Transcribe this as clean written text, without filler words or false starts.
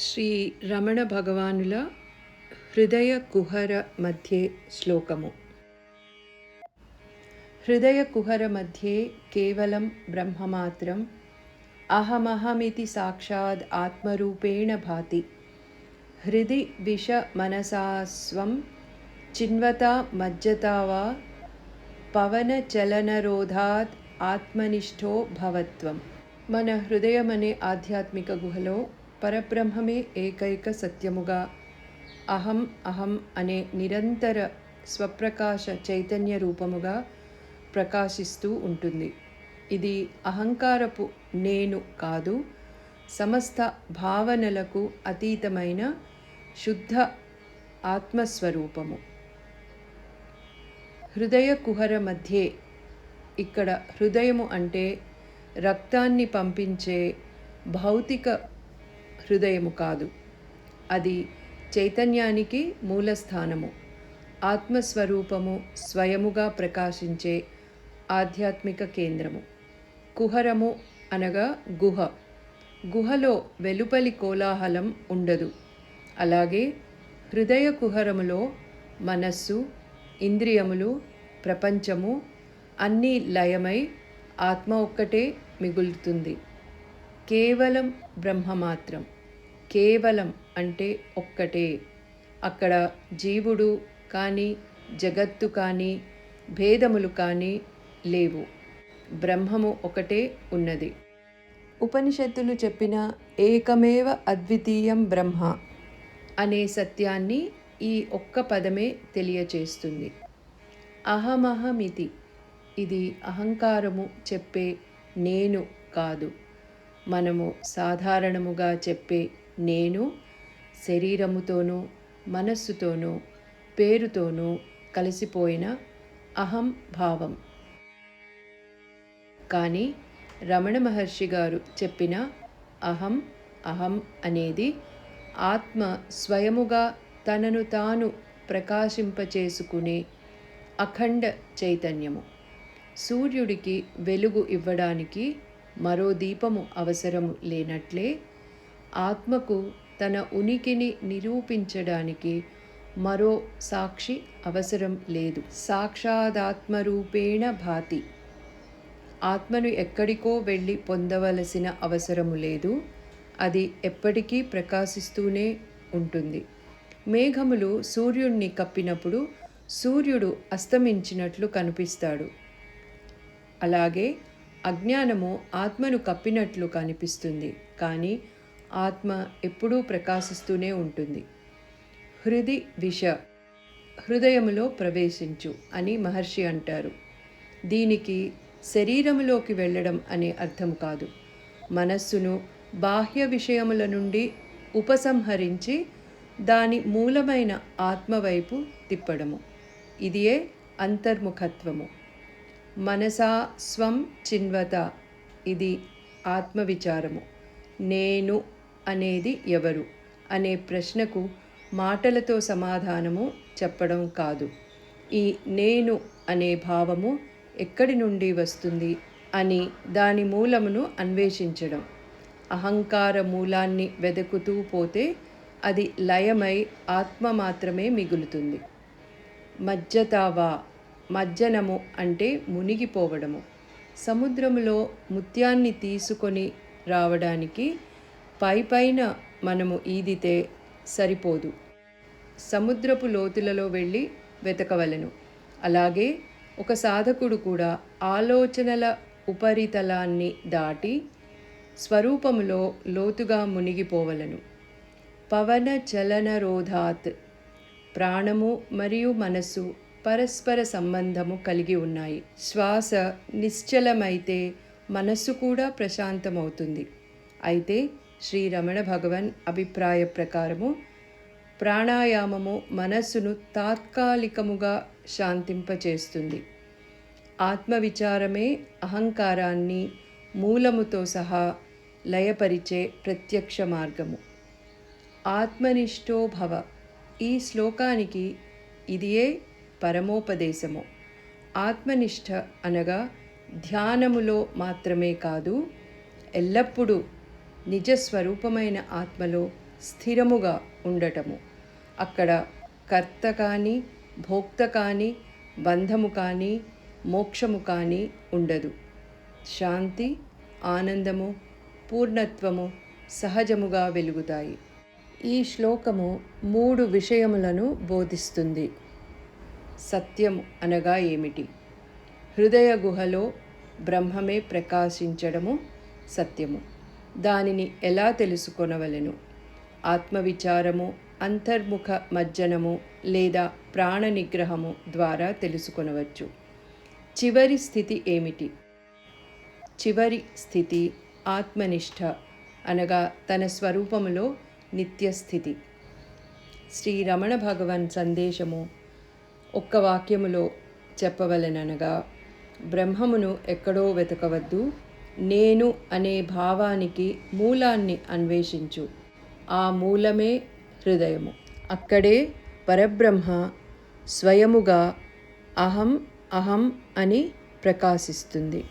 శ్రీ రమణ భగవానుల హృదయ కుహర మధ్యే శ్లోకము. హృదయ కుహర మధ్యే కేవలం బ్రహ్మమాత్రం అహమహమితి సాక్షాద్ ఆత్మరూపేణ భాతి. హృది విష మనసాస్వం చిన్వతా మజ్జతా వా పవన చలనరోధాత్ ఆత్మనిష్ఠో భవత్వం. మన హృదయం అనే ఆధ్యాత్మిక గుహలో పరబ్రహ్మమే ఏకైక సత్యముగా అహం అహం అనే నిరంతర స్వప్రకాశ చైతన్య రూపముగా ప్రకాశిస్తూ ఉంటుంది. ఇది అహంకారపు నేను కాదు, సమస్త భావనలకు అతీతమైన శుద్ధ ఆత్మస్వరూపము. హృదయ కుహర మధ్యే, ఇక్కడ హృదయము అంటే రక్తాన్ని పంపించే భౌతిక హృదయము కాదు, అది చైతన్యానికి మూలస్థానము, ఆత్మస్వరూపము, స్వయముగా ప్రకాశించే ఆధ్యాత్మిక కేంద్రము. కుహరము అనగా గుహ. గుహలో వెలుపలి కోలాహలం ఉండదు. అలాగే హృదయ కుహరములో మనస్సు, ఇంద్రియములు, ప్రపంచము అన్నీ లయమై ఆత్మ ఒక్కటే మిగులుతుంది. కేవలం బ్రహ్మమాత్రం. కేవలం అంటే ఒక్కటే. అక్కడ జీవుడు కానీ, జగత్తు కానీ, భేదములు కానీ లేవు. బ్రహ్మము ఒకటే ఉన్నది. ఉపనిషత్తులు చెప్పిన ఏకమేవ అద్వితీయం బ్రహ్మ అనే సత్యాన్ని ఈ ఒక్క పదమే తెలియచేస్తుంది. అహమహమితి, ఇది అహంకారము చెప్పే నేను కాదు. మనము సాధారణముగా చెప్పే నేను శరీరముతోనూ, మనస్సుతోనూ, పేరుతోనూ కలిసిపోయిన అహం భావం. కానీ రమణ మహర్షి గారు చెప్పిన అహం అహం అనేది ఆత్మ స్వయముగా తనను తాను ప్రకాశింపచేసుకునే అఖండ చైతన్యము. సూర్యుడికి వెలుగు ఇవ్వడానికి మరో దీపము అవసరం లేనట్లే, ఆత్మకు తన ఉనికిని నిరూపించడానికి మరో సాక్షి అవసరం లేదు. సాక్షాదాత్మరూపేణ భాతి. ఆత్మను ఎక్కడికో వెళ్ళి పొందవలసిన అవసరము లేదు. అది ఎప్పటికీ ప్రకాశిస్తూనే ఉంటుంది. మేఘములు సూర్యుడిని కప్పినప్పుడు సూర్యుడు అస్తమించినట్లు కనిపిస్తాడు. అలాగే అజ్ఞానము ఆత్మను కప్పినట్లు కనిపిస్తుంది, కానీ ఆత్మ ఎప్పుడూ ప్రకాశిస్తూనే ఉంటుంది. హృది విష, హృదయములో ప్రవేశించు అని మహర్షి అంటారు. దీనికి శరీరములోకి వెళ్ళడం అనే అర్థం కాదు. మనస్సును బాహ్య విషయముల నుండి ఉపసంహరించి దాని మూలమైన ఆత్మవైపు తిప్పడము. ఇదియే అంతర్ముఖత్వము. మనసా స్వం చిన్వత, ఇది ఆత్మవిచారము. నేను అనేది ఎవరు అనే ప్రశ్నకు మాటలతో సమాధానము చెప్పడం కాదు. ఈ నేను అనే భావము ఎక్కడి నుండి వస్తుంది అని దాని మూలమును అన్వేషించడం. అహంకార మూలాన్ని వెతుకుతూ పోతే అది లయమై ఆత్మ మాత్రమే మిగులుతుంది. మజ్జతావా, మజ్జనము అంటే మునిగిపోవడము. సముద్రములో ముత్యాన్ని తీసుకొని రావడానికి పైపైన మనము ఈదితే సరిపోదు. సముద్రపు లోతులలో వెళ్ళి వెతకవలెను. అలాగే ఒక సాధకుడు కూడా ఆలోచనల ఉపరితలాన్ని దాటి స్వరూపములో లోతుగా మునిగిపోవలను. పవన చలనరోధాత్, ప్రాణము మరియు మనస్సు పరస్పర సంబంధము కలిగి ఉన్నాయి. శ్వాస నిశ్చలమైతే మనస్సు కూడా ప్రశాంతమవుతుంది. అయితే శ్రీ రమణ భగవన్ అభిప్రాయ ప్రకారము ప్రాణాయామము మనస్సును తాత్కాలికముగా శాంతింపచేస్తుంది. ఆత్మవిచారమే అహంకారాన్ని మూలముతో సహా లయపరిచే ప్రత్యక్ష మార్గము. ఆత్మనిష్ఠో భవ, ఈ శ్లోకానికి ఇదియే పరమోపదేశము. ఆత్మనిష్ఠ అనగా ధ్యానములో మాత్రమే కాదు, ఎల్లప్పుడూ నిజస్వరూపమైన ఆత్మలో స్థిరముగా ఉండటము. అక్కడ కర్త కానీ, భోక్త కానీ, బంధము కానీ, మోక్షము కానీ ఉండదు. శాంతి, ఆనందము, పూర్ణత్వము సహజముగా వెలుగుతాయి. ఈ శ్లోకము 3 విషయములను బోధిస్తుంది. సత్యము అనగా ఏమిటి? హృదయ గుహలో బ్రహ్మమే ప్రకాశించడము సత్యము. దానిని ఎలా తెలుసుకొనవలెను? ఆత్మవిచారము, అంతర్ముఖ మజ్జనము లేదా ప్రాణ నిగ్రహము ద్వారా తెలుసుకొనవచ్చు. చివరి స్థితి ఏమిటి? చివరి స్థితి ఆత్మనిష్ట అనగా తన స్వరూపములో నిత్యస్థితి. శ్రీ రమణ భగవన్ సందేశము ఒక్క వాక్యములో చెప్పవలెననగా, బ్రహ్మమును ఎక్కడో వెతకవద్దు, నేను అనే భావానికి మూలాన్ని అన్వేషించు. ఆ మూలమే హృదయము. అక్కడే పరబ్రహ్మ స్వయముగా అహం అహం అని ప్రకాశిస్తుంది.